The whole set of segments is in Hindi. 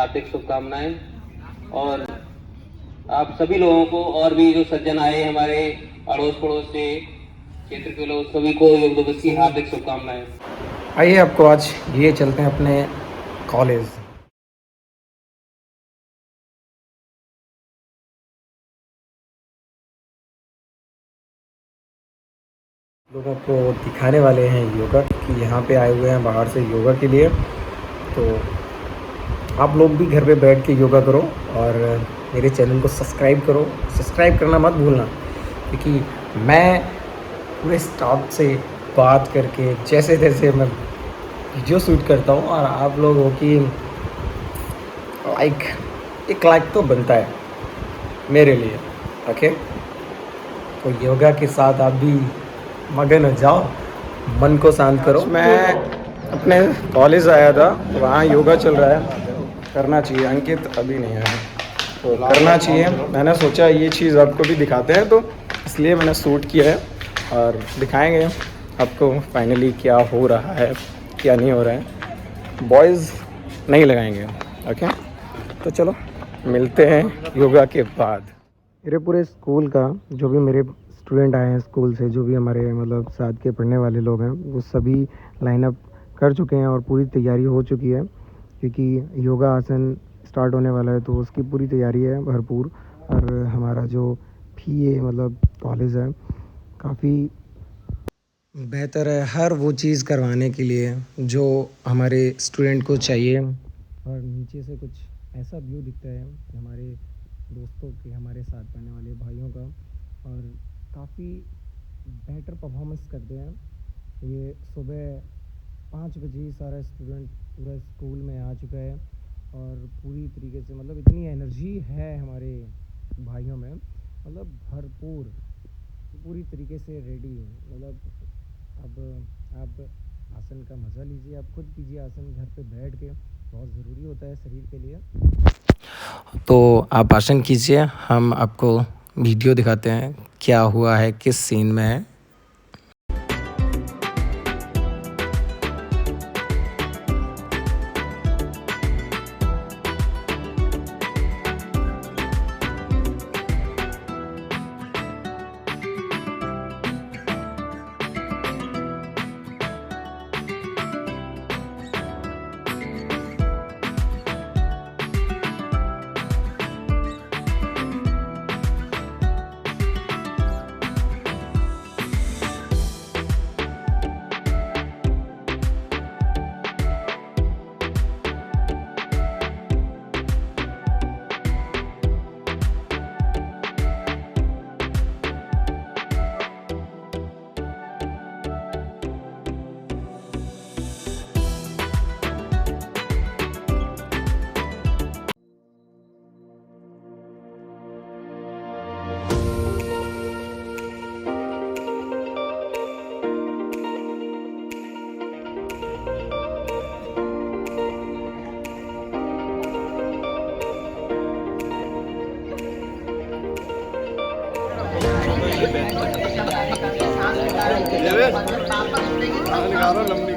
हार्दिक शुभकामनाएं। और आप सभी लोगों को और भी जो सज्जन आए हमारे अड़ोस पड़ोस से क्षेत्र के लोग, सभी को योग दिवस की हार्दिक शुभकामनाएं। आइए आपको आज ये चलते हैं अपने कॉलेज। लोगों को दिखाने वाले हैं योगा कि यहाँ पे आए हुए हैं बाहर से योगा के लिए। तो आप लोग भी घर पे बैठ के योगा करो और मेरे चैनल को सब्सक्राइब करो। सब्सक्राइब करना मत भूलना, क्योंकि मैं पूरे स्टाफ से बात करके जैसे तैसे मैं वीडियो शूट करता हूँ और आप लोगों की लाइक, एक लाइक तो बनता है मेरे लिए। ओके, तो योगा के साथ आप भी मगन हो जाओ, मन को शांत करो। मैं अपने कॉलेज आया था, वहाँ योगा चल रहा है, करना चाहिए। अंकित अभी नहीं आया, तो करना चाहिए। मैंने सोचा ये चीज़ आपको भी दिखाते हैं, तो इसलिए मैंने शूट किया है और दिखाएंगे आपको फाइनली क्या हो रहा है क्या नहीं हो रहा है। बॉयज़ नहीं लगाएंगे। ओके, तो चलो मिलते हैं योगा के बाद। मेरे पूरे स्कूल का जो भी मेरे स्टूडेंट आए हैं स्कूल से, जो भी हमारे मतलब साथ के पढ़ने वाले लोग हैं, वो सभी लाइनअप कर चुके हैं और पूरी तैयारी हो चुकी है, क्योंकि योगा आसन स्टार्ट होने वाला है, तो उसकी पूरी तैयारी है भरपूर। और हमारा जो PA मतलब कॉलेज है काफ़ी बेहतर है हर वो चीज़ करवाने के लिए जो हमारे स्टूडेंट को चाहिए। और नीचे से कुछ ऐसा व्यू दिखता है हमारे दोस्तों के, हमारे साथ पढ़ने वाले भाइयों का, और काफ़ी बेहतर परफॉर्मेंस करते हैं। ये सुबह 5 बजे ही सारा स्टूडेंट पूरा स्कूल में आ चुका है और पूरी तरीके से मतलब इतनी एनर्जी है हमारे भाइयों में, मतलब भरपूर पूरी तरीके से रेडी। मतलब अब आप आसन का मज़ा लीजिए, आप खुद कीजिए आसन घर पे बैठ के, बहुत ज़रूरी होता है शरीर के लिए। तो आप आसन कीजिए, हम आपको वीडियो दिखाते हैं क्या हुआ है, किस सीन में है। लंबी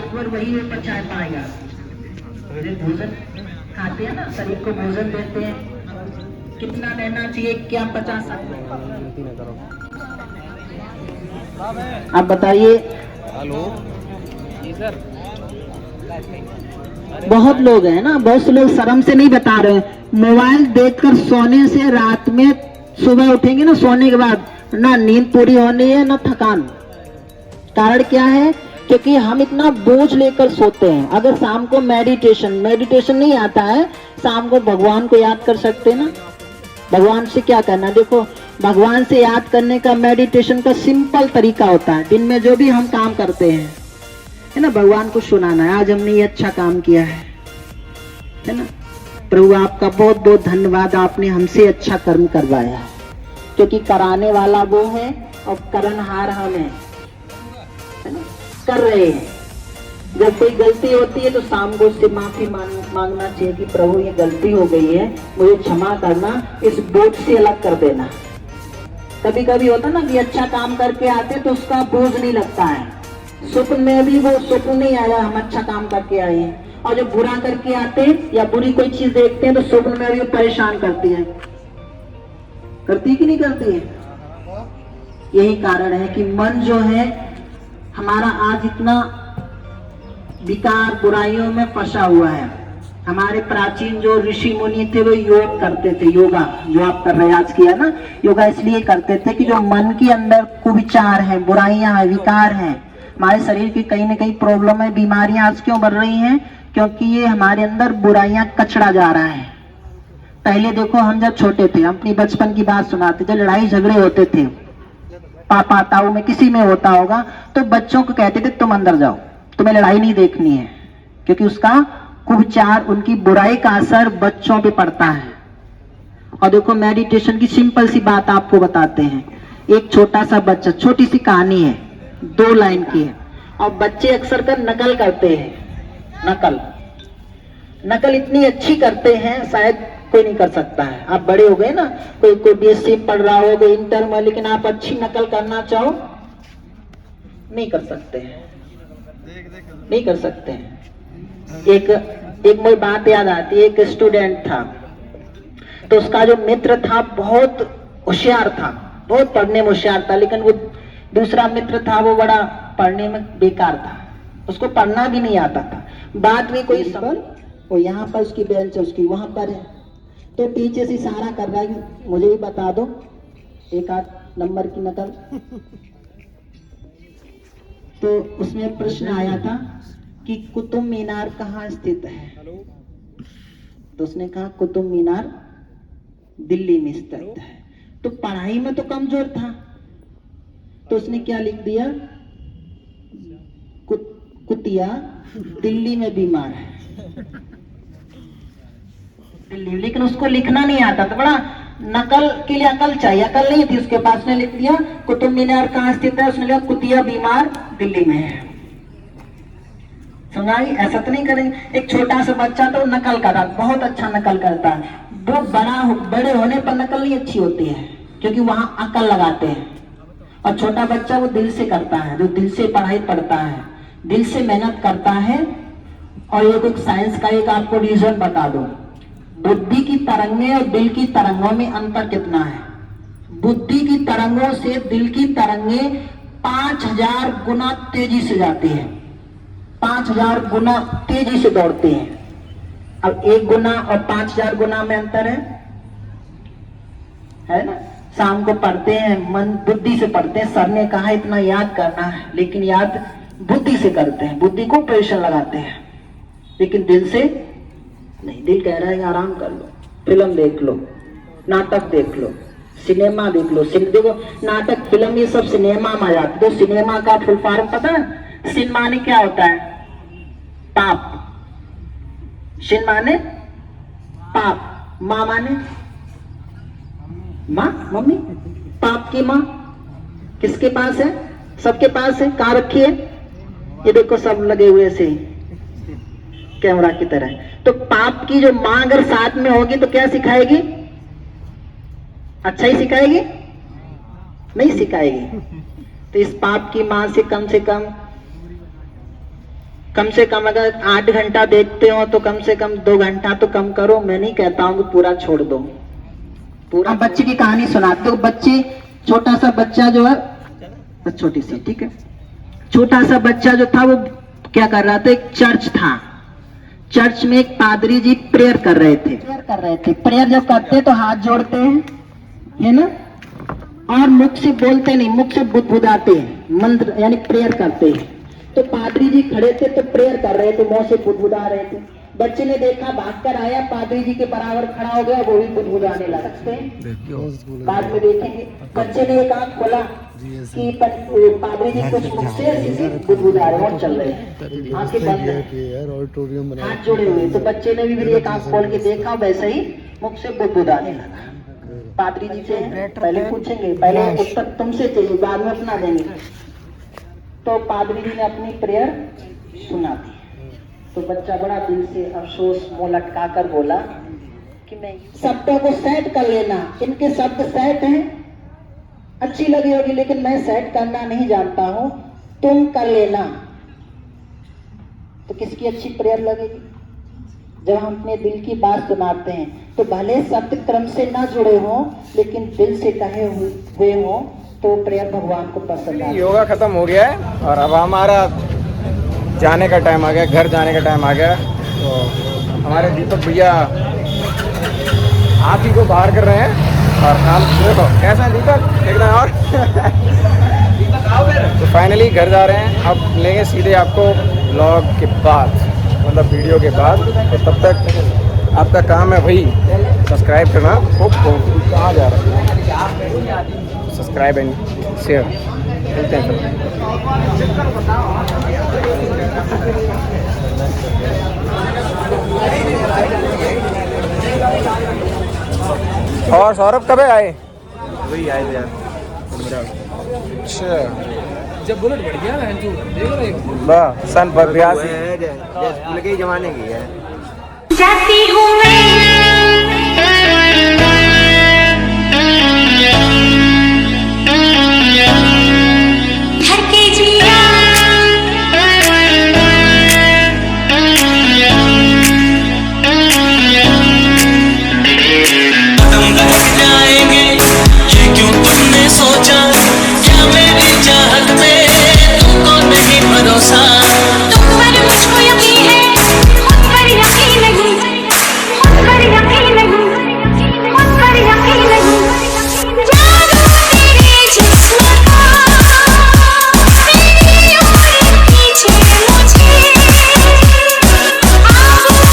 ईश्वर वही वो पचा पाएगा। जो भोजन खाते हैं ना, शरीर को भोजन देते हैं, कितना लेना चाहिए, क्या पचा सकते हैं? आप बताइए। हेलो जी सर। बहुत लोग हैं ना, बहुत से लोग शर्म से नहीं बता रहे हैं, मोबाइल देखकर सोने से रात में सुबह उठेंगे ना, सोने के बाद ना नींद पूरी होनी है ना थकान। कारण क्या है? क्योंकि हम इतना बोझ लेकर सोते हैं। अगर शाम को मेडिटेशन नहीं आता है, शाम को भगवान को याद कर सकते हैं ना। भगवान से क्या करना, देखो भगवान से याद करने का मेडिटेशन का सिंपल तरीका होता है। दिन में जो भी हम काम करते हैं, है ना, भगवान को सुनाना है, आज हमने ये अच्छा काम किया है ना, प्रभु आपका बहुत बहुत धन्यवाद, आपने हमसे अच्छा कर्म करवाया। क्योंकि कराने वाला वो है और करनहार हम है ना, कर रहे हैं। जब कोई गलती होती है तो शाम को उससे माफी मांगना चाहिए कि प्रभु ये गलती हो गई है, मुझे क्षमा करना, इस बोझ से अलग कर देना। कभी कभी होता ना कि अच्छा काम करके आते तो उसका बोझ नहीं लगता है, स्वप्न में भी वो स्वप्न नहीं आया हम अच्छा काम करके आए हैं। और जब बुरा करके आते हैं या बुरी कोई चीज देखते हैं तो स्वप्न में भी परेशान करती है, करती कि नहीं करती है? यही कारण है कि मन जो है हमारा आज इतना विकार बुराइयों में फंसा हुआ है। हमारे प्राचीन जो ऋषि मुनि थे वो योग करते थे, योगा जो आप कर रहे हैं आज किया ना, योगा इसलिए करते थे कि जो मन के अंदर कुविचार है, बुराइयां है, विकार है, हमारे शरीर की कहीं ना कहीं प्रॉब्लम है, बीमारियां आज क्यों बढ़ रही हैं? क्योंकि ये हमारे अंदर बुराइयां कचड़ा जा रहा है। पहले देखो हम जब छोटे थे, हम अपनी बचपन की बात सुनाते, जब लड़ाई झगड़े होते थे, पापा ताऊ में किसी में होता होगा तो बच्चों को कहते थे तुम अंदर जाओ, तुम्हें लड़ाई नहीं देखनी है, क्योंकि उसका कुविचार, उनकी बुराई का असर बच्चों पे पड़ता है। और देखो मेडिटेशन की सिंपल सी बात आपको बताते हैं। एक छोटा सा बच्चा, छोटी सी कहानी है, 2 लाइन की है, और बच्चे अक्सर कर नकल करते हैं। नकल इतनी अच्छी करते हैं शायद कोई नहीं कर सकता है। आप बड़े हो गए ना, कोई बीएससी पढ़ रहा हो, कोई इंटर में, लेकिन आप अच्छी नकल करना चाहो नहीं कर सकते हैं, नहीं कर सकते हैं। एक मुझे बात याद आती है, एक स्टूडेंट था तो उसका जो मित्र था बहुत होशियार था, बहुत पढ़ने में होशियार था, लेकिन वो दूसरा मित्र था वो बड़ा पढ़ने में बेकार था, उसको पढ़ना भी नहीं आता था। बाद में कोई सवाल, वो यहाँ पर उसकी बेंच है, उसकी वहां पर है, तो पीछे से इशारा कर रहा है कि मुझे भी बता दो एक आध नंबर की नकल। तो उसमें प्रश्न आया था कि कुतुब मीनार कहाँ स्थित है? तो उसने कहा कुतुब मीनार दिल्ली में स्थित है। तो पढ़ाई में तो कमजोर था, तो उसने क्या लिख दिया, कुतिया दिल्ली में बीमार है, दिल्ली। लेकिन उसको लिखना नहीं आता था, बड़ा नकल के लिए अकल चाहिए, अकल नहीं थी उसके पास। ने लिख दिया कुतुब मीनार कहाँ स्थित है, उसने लिखा कुतिया बीमार दिल्ली में है। सुनाई? ऐसा तो नहीं करेंगे। एक छोटा सा बच्चा तो नकल कर रहा, बहुत अच्छा नकल करता है। वो बड़े होने पर नकल नहीं अच्छी होती है, क्योंकि वहां अकल लगाते हैं। और छोटा बच्चा वो दिल से करता है, जो दिल से पढ़ाई पढ़ता है, दिल से मेहनत करता है। और ये कुछ साइंस का एक आपको रीजन बता दो, बुद्धि की तरंगें और दिल की तरंगों में अंतर कितना है? बुद्धि की तरंगों से दिल की तरंगें 5000 गुना तेजी से जाती है, 5000 गुना तेजी से दौड़ते हैं। अब 1 गुना और 5000 गुना में अंतर है ना? शाम को पढ़ते हैं, मन बुद्धि से पढ़ते हैं, सर ने कहा इतना याद करना है, लेकिन याद बुद्धि से करते हैं, बुद्धि को प्रेशर लगाते हैं, लेकिन दिल से नहीं। दिल कह रहा है आराम कर लो, फिल्म देख लो, नाटक देख लो, सिनेमा देख लो। देखो नाटक, फिल्म, ये सब सिनेमा में आ जाते। तो सिनेमा का फुल फॉर्म पता है? सिन माने क्या होता है? पाप। सिन माने पाप, माँ माने माँ, मम्मी। पाप की माँ किसके पास है? सबके पास है। कहाँ रखी है? ये देखो सब लगे हुए से कैमरा की तरह। तो पाप की जो माँ अगर साथ में होगी तो क्या सिखाएगी? अच्छा ही सिखाएगी? नहीं सिखाएगी। तो इस पाप की माँ से कम कम से कम अगर 8 घंटा देखते हो तो कम से कम 2 घंटा तो कम करो। मैं नहीं कहता हूँ कि पूरा छोड़ दो। पूरा बच्चे की कहानी सुनाते हो। बच्चे, छोटा सा बच्चा जो है, छोटी सी, ठीक है, छोटा सा बच्चा जो था वो क्या कर रहा था, एक चर्च था, चर्च में एक पादरी जी प्रेयर कर रहे थे। प्रेयर जब करते तो हाथ जोड़ते हैं, है ना, और मुख से बोलते नहीं, मुख से बुदबुदाते हैं, मंत्र यानी प्रेयर करते हैं। तो पादरी जी खड़े थे तो प्रेयर कर रहे थे, मुंह से बुदबुदा रहे थे। बच्चे ने देखा, भागकर आया, पादरी जी के बराबर खड़ा हो गया, वो भी बुदबुदाने लग सकते हैं, बाद में देखेंगे। बच्चे ने एक आंख खोला कि पादरी जी कुछ मुख से बुदबुदा रहे और चल रहे हैं, आंखें बंद हैं, हाथ जोड़े हुए। तो बच्चे ने भी फिर एक आंख खोल के देखा, वैसे ही मुख से बुदबुदाने लगा। पादरी जी से पहले पूछेंगे, पहले उत्तर तुमसे चाहिए, बाद में अपना देंगे। तो पादरी जी ने अपनी प्रेयर सुना दी। तो बच्चा बड़ा दिल से अफसोस मुंह लटका कर बोला कि मैं शब्दों को सेट कर लेना, इनके शब्द सेट हैं, अच्छी लगी होगी, लेकिन मैं सेट करना नहीं जानता हूं, तुम कर लेना। तो किसकी अच्छी प्रेयर लगेगी? जब हम अपने दिल की बात सुनाते हैं तो भले शब्द क्रम से ना जुड़े हों, लेकिन दिल से कहे हुए हों, तो प्रेयर भगवान को पसंद है। योगा खत्म हो गया है और अब हमारा जाने का टाइम आ गया, घर जाने का टाइम आ गया। तो हमारे दीपक भैया आप ही को बाहर कर रहे हैं और हम देखो कैसा है दीपक, एकदम। और तो फाइनली घर जा रहे हैं। अब लेंगे सीधे आपको ब्लॉग के बाद, मतलब वीडियो के बाद। तो तब तक आपका काम है भाई सब्सक्राइब करना। कहाँ जा रहा है? Subscribe and share. मिलते हैं फिर। और सौरभ कब आए? वही आए थे यार। अच्छा, जब बुलेट बढ़ गया ना, देख रहे हो, वाह, सन 82 लगे जमाने की है। जाती हूँ मैं